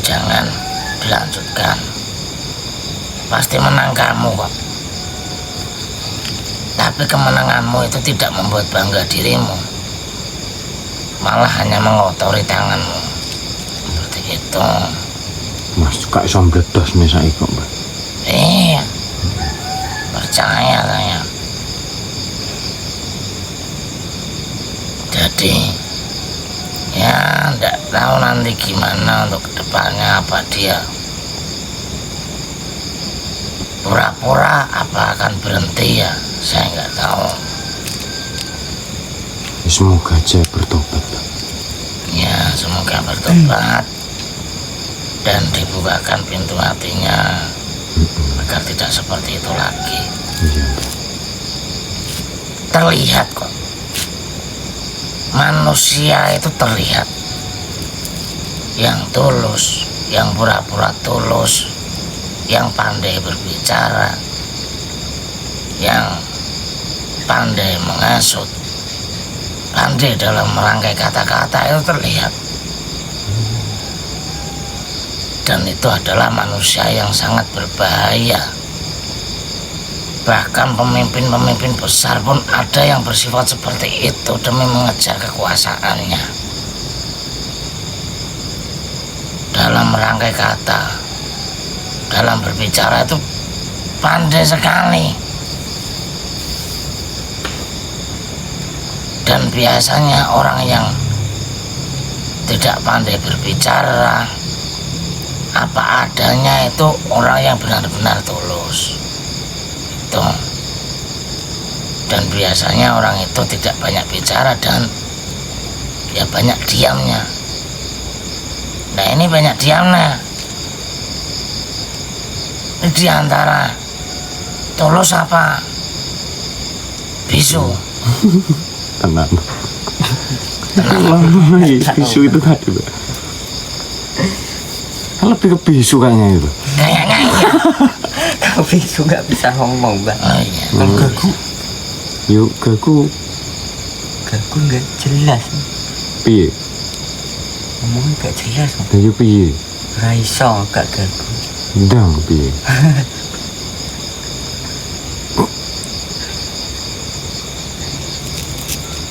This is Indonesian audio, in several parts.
jangan dilanjutkan. Pasti menang kamu kok. Tapi kemenanganmu itu tidak membuat bangga dirimu, malah hanya mengotori tanganmu. Seperti itu. Mas kak iso mbledos mesake kok, Mbak. Iya. Percaya saya. Jadi ya enggak tahu nanti gimana untuk kedepannya, apa dia pura-pura apa akan berhenti ya, saya nggak tahu. Semoga aja bertobat, Pak. Ya semoga bertobat dan dibukakan pintu hatinya agar tidak seperti itu lagi. Iya, Pak. Terlihat kok, manusia itu terlihat yang tulus, yang pura-pura tulus, yang pandai berbicara, yang pandai menghasut, pandai dalam merangkai kata-kata, itu terlihat. Dan itu adalah manusia yang sangat berbahaya. Bahkan pemimpin-pemimpin besar pun ada yang bersifat seperti itu demi mengejar kekuasaannya. Dalam merangkai kata, dalam berbicara itu pandai sekali. Dan biasanya orang yang tidak pandai berbicara, apa adanya, itu orang yang benar-benar tulus itu. Dan biasanya orang itu tidak banyak bicara dan ya banyak diamnya. Nah ini banyak diamnya. Ini diantara tulus apa bisu. Tenang. Bisu itu tadi, Pak. Lebih ke bisu kayaknya itu. Kayaknya iya. Kalau bisu nggak bisa ngomong, Mbak. Oh iya. Kalau gagu, Yuk gagu gagu nggak jelas. piye? Ngomongnya nggak jelas. Lah yo piye? Raiso gak gagu. Ndang piye?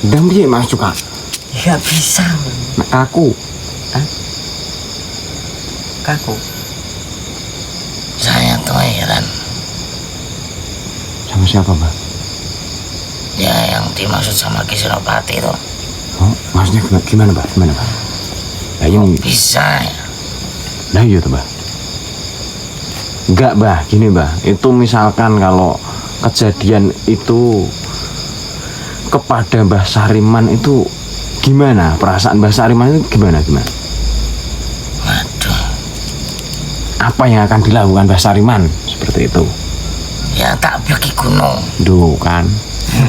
Ndang piye Mas Cuka? Nggak bisa. Nek aku Kaku. Saya tuh heran. sama siapa, Mbak? Ya yang dimaksud sama Ki Senopati itu Oh, maksudnya gimana, Mbak? Gimana, Mbak? Lah yang bisa ya. Nah iya tuh, Mbak. Enggak, Mbak, gini, Mbak. Itu misalkan kalau kejadian itu kepada Mbah Sariman itu gimana? Perasaan Mbah Sariman itu gimana? Waduh. Apa yang akan dilakukan Mbah Sariman seperti itu? Ya tak bleki gunung. Duh kan.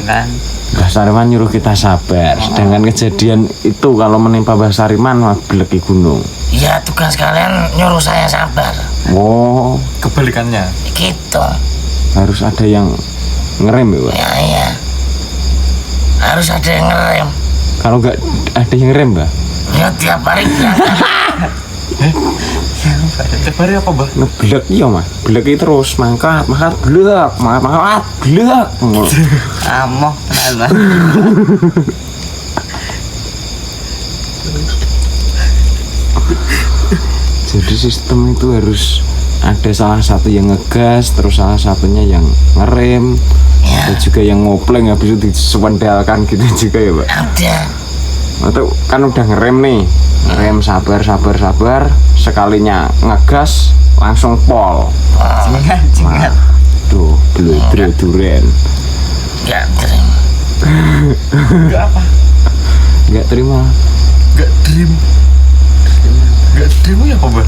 Kan. Mbah Sariman nyuruh kita sabar. Sedangkan kejadian itu kalau menimpa Mbah Sariman mah bleki gunung. Ya tugas kalian nyuruh saya sabar. Oh, Kebalikannya. Gitu. harus ada yang ngerem ya, Mbak? Ya iya. Harus ada yang ngerem. Kalau nggak ada yang ngerem, Mbak, Ya tiap hari berangkat. Sebari apa, Mbak? ngeblek iya, Mas. Blek itu terus mangkat blek, mangkat blek. Amoh, tenan, Mas. Jadi sistem itu harus ada salah satu yang ngegas, terus salah satunya yang ngerem, Ya ada juga yang ngopleng habis itu disependalkan gitu juga ya, Pak. ada. Atau kan udah ngerem nih, ngerem sabar, sekalinya ngegas langsung pol. Jingan. Tuh, duren. Gak terima. Enggak apa? Nggak terima. Enggak dream. Enggak dream ya apa, Mbak?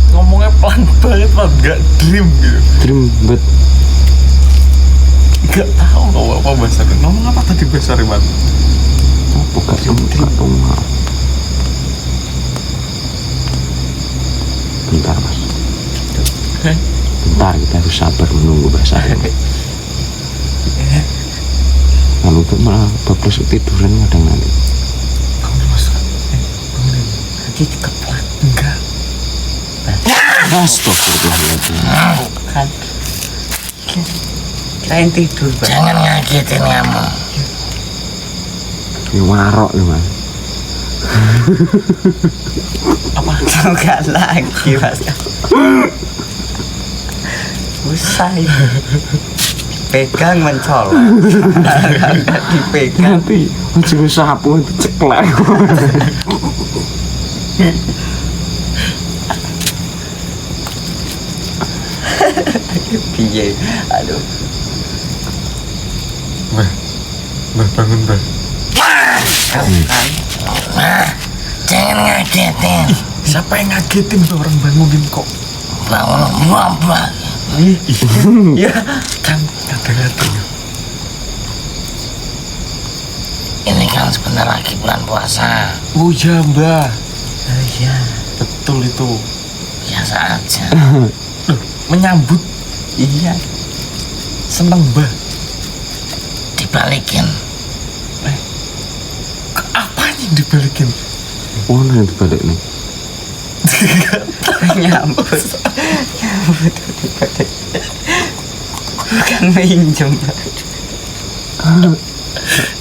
Ngomongnya pelan banget, Pak. Enggak dream gitu. Dream but Enggak tahu ngomong apa bahasa. Ngomong apa tadi bahasa Riman? bukan bentar, Mas. Bentar, kita harus sabar menunggu bahasa ini. Kalau itu malah bablas tiduran kadang nanti. dikeplak. Enggak. Astagfirullahaladzim. Bukan. Kirain tidur, Bang. Jangan ngagetin kamu. Ini warok nih mas. Apa? Enggak lagi, Mas. Usai. Pegang mencolok. Enggak dipegang. Nanti ujung sapu itu ceklek. Piye? Aduh. Mbah bangun, Mbah. Nah, jangan ngagetin. Siapa yang ngagetin tuh orang bangunin kok? Bangun buah. Ya, Kan ada-ada. Ini kan sebentar lagi bulan puasa. Oh iya, Mbah. iya. Betul itu. Biasa aja. Loh, menyambut Iya. seneng, Mbah. Dibalikin. Apanya yang dibalikin? Oh ini dibalik nih. Nyambut. Nyambut dibalik. Bukan minjem, Bang.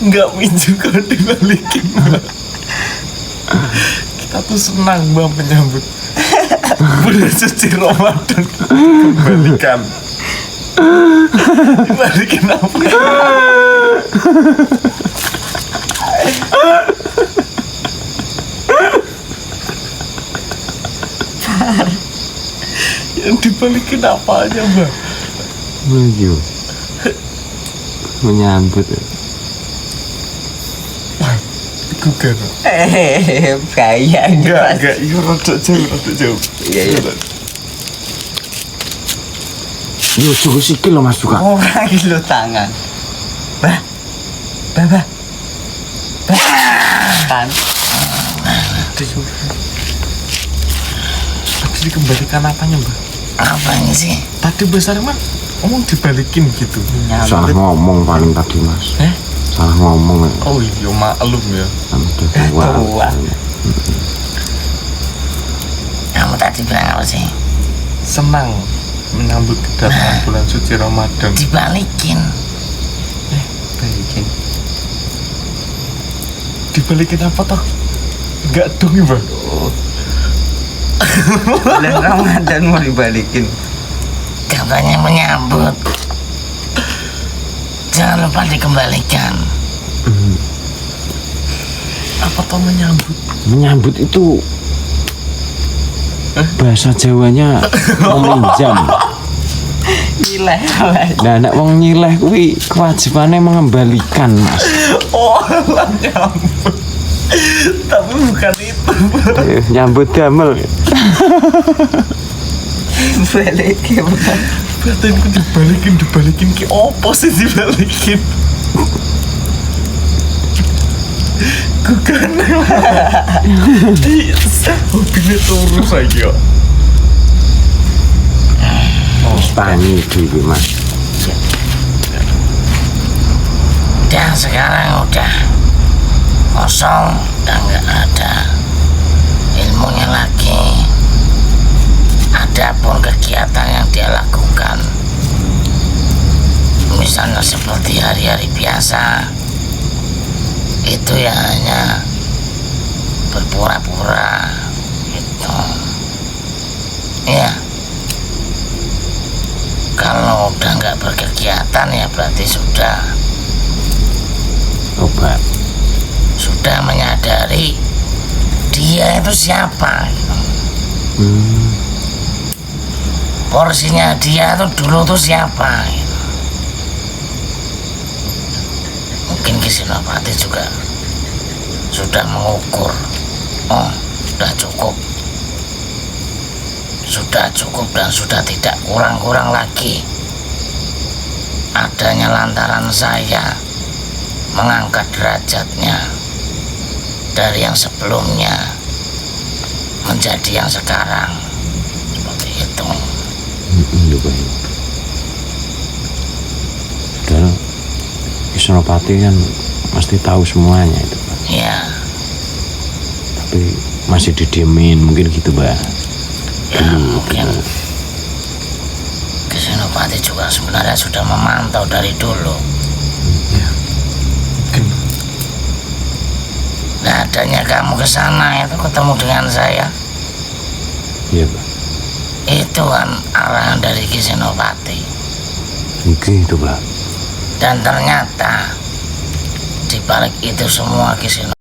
Enggak minjem kalau dibalikin, Mbah. Kita tuh senang, Mbah, menyambut bulan suci Ramadan. Kembalikan. Dibalikin apa? Yang dibalikin apa aja, Mbak? Menuju menyambut. Itu kan. Bahaya ini, Mas. Enggak, iya rada jauh. Iya, iya. Yo cukup sikil loh mas juga. Orang kilo tangan. Bah. Bah. Kan. Tadi dikembalikan apanya, Mbak? Apa ini sih? Tadi Mbak Sarman ngomong dibalikin gitu. Salah ngomong paling tadi mas. Salah ngomong ya. Oh iya, maklum ya. Udah tua. Tua. Kamu tadi bilang apa sih? Senang menyambut kedatangan bulan suci Ramadan. Dibalikin. Balikin. Dibalikin apa toh? Enggak dong, Mbak. Bulan Ramadan mau dibalikin. Katanya menyambut. Jangan lupa dikembalikan. Apa toh menyambut? Menyambut itu bahasa Jawanya meminjam. Gila. Nah, anak wong nyileh kuwi kewajibannya mengembalikan, Mas. Oh, lah nyambut. Tapi bukan itu. Nyambut damel. Balikin, bukan. Batinku dibalikin ki opo sih dibalikin? Bukan. Hobinya terus aja. Tani dulu, Mas. Dan sekarang udah kosong, udah nggak ada ilmunya lagi. Adapun kegiatan yang dia lakukan, misalnya seperti hari-hari biasa, itu ya hanya berpura-pura gitu. Ya, kalau udah nggak berkegiatan ya berarti Obat. sudah menyadari dia itu siapa gitu. Porsinya dia tuh dulu tuh siapa gitu. Mungkin Kisenopati juga sudah mengukur, oh sudah cukup dan sudah tidak kurang-kurang lagi. Adanya lantaran saya mengangkat derajatnya dari yang sebelumnya menjadi yang sekarang, seperti itu. Iya, baik. Dan Kisenopati kan pasti tahu semuanya itu, Pak. Ya, Tapi masih didiemin mungkin gitu Mbak. Ya mungkin Ki Senopati juga sebenarnya sudah memantau dari dulu. Mungkin Nah, adanya kamu ke sana itu ketemu dengan saya, Iya Pak. itu kan arahan dari Ki Senopati. Gitu Pak. Dan ternyata di balik itu semua Ki Senopati